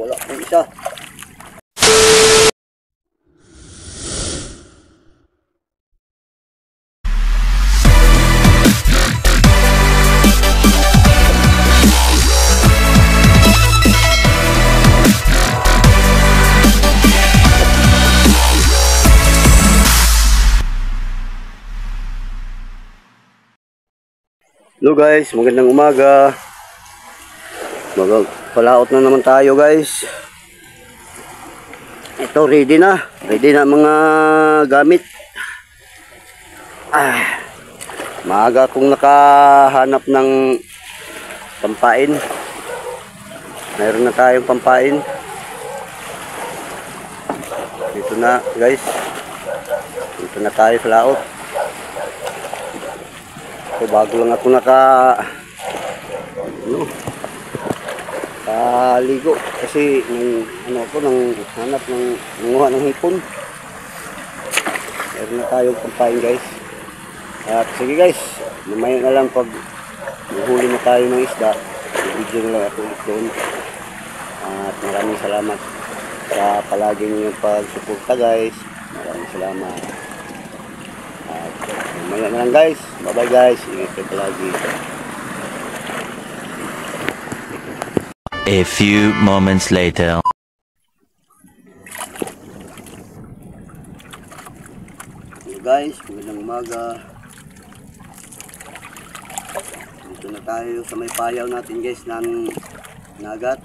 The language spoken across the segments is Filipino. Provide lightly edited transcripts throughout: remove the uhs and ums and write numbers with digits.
wala pong isa. Hello guys, magandang umaga. Magpalaot na naman tayo guys. Ito ready na mga gamit. Maaga akong nakahanap ng pampain. Mayroon na tayong pampain. Dito na guys. Dito na tayo sa laot. So, bago lang ako ligo kasi nang hanap ng nanguha ng hipon. Meron na tayong pampain guys. At sige guys, mamaya na lang pag huli na tayo ng isda, video na lang ako ulit doon. At maraming salamat sa palaging yung pagsuporta guys. Maraming salamat. At mamaya na lang guys. Bye bye guys. Ingat kayo palagi. A few moments later. Hey guys, magandang umaga. Dito na tayo sa may payaw natin guys ng nagat.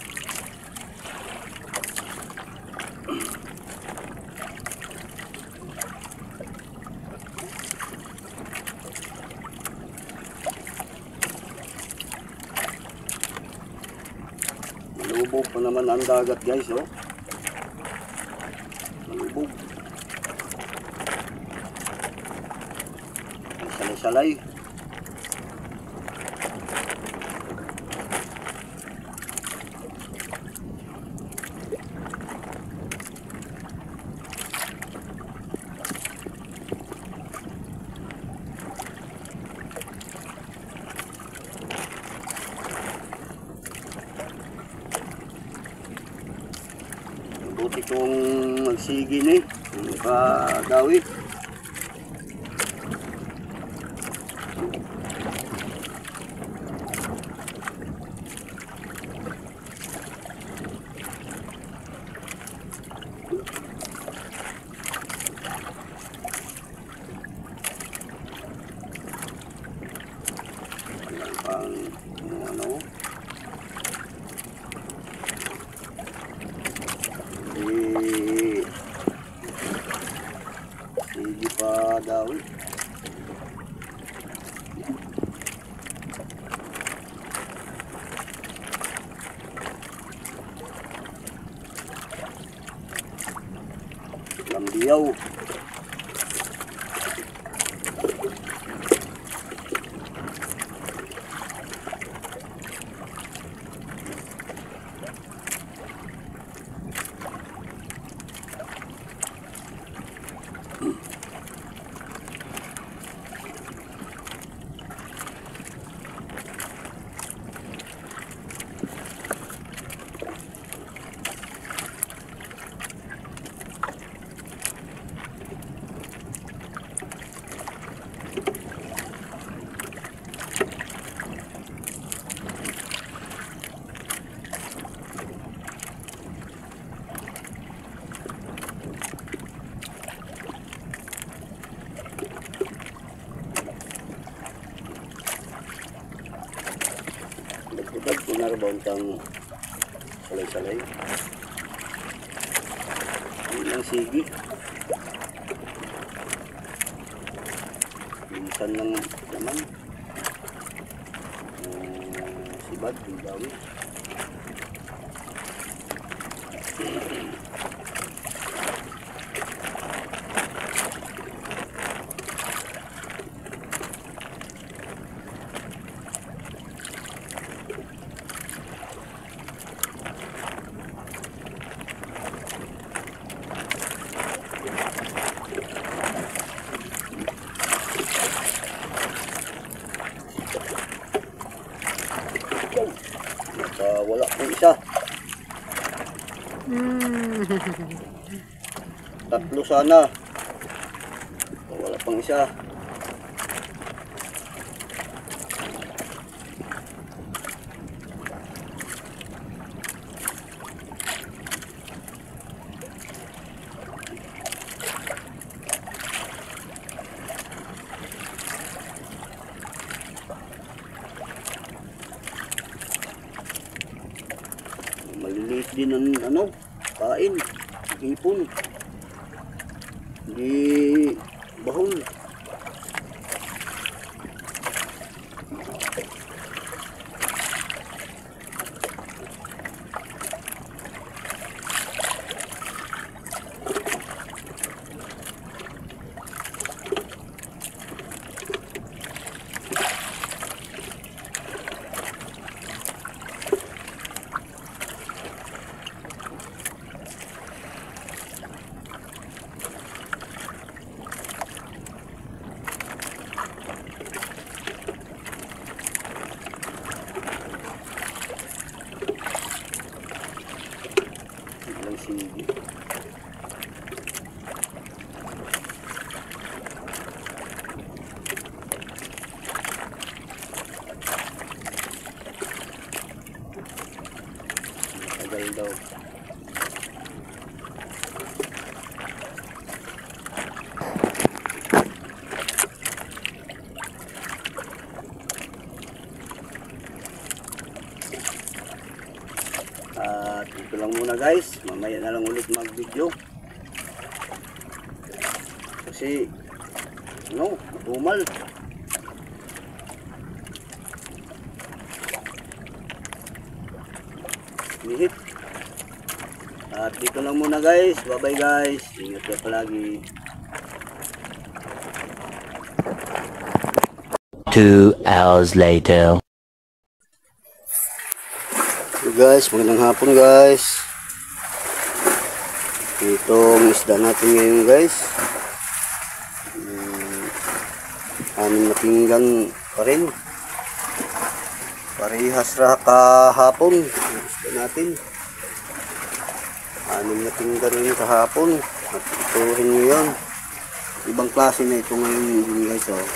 Malubog pa naman ang dagat guys, oh. Malubog. May salay-salay. Buti kong magsigin eh, nakagawi. Pang ano? Hindi pa daw. Lambiyaw. Nagpupag ko na rin kang salay-salay. Hindi lang sige. Minsan lang naman. Sibad, yung dawi. Wala pong isa. Tatlo sana. Wala pang isa. Maliliit din ang ano, kain, hipon. Hindi bahol. Lang sige. Tagal daw. At ito lang muna guys, mamaya na lang ulit mag video kasi ano, tumal. Nihit. At dito lang muna guys, bye bye guys, ingat kayo palagi. 2 hours later. So guys, magandang hapon guys. Itong isda natin ngayon guys, amin na pinggan pa rin. Parehas ra kahapon isda natin. Amin na pinggan rin kahapon. At ito rin ngayon. Ibang klase na ito ngayon guys. Oh.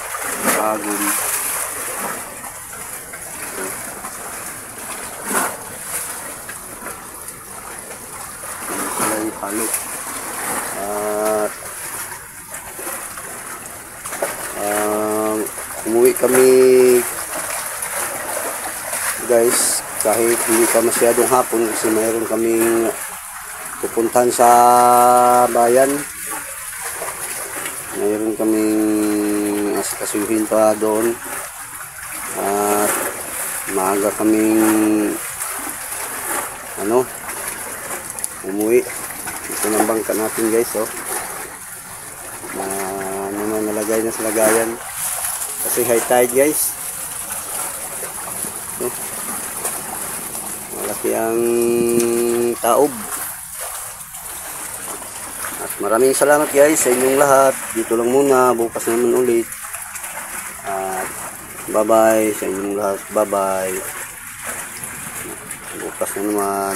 Agong. Halo. At umuwi kami guys kahit hindi pa masyadong hapon kasi mayroon kaming pupuntahan sa bayan. Mayroon kaming asikasuhin pa doon at maaga kaming umuwi. Ito ng bangka natin guys, oh. Nalagay na sa lagayan. Kasi high tide guys. So, malaki ang taob. At maraming salamat guys sa inyong lahat. Dito lang muna, bukas naman ulit. At bye bye sa inyong lahat. Bye bye. Bukas na naman.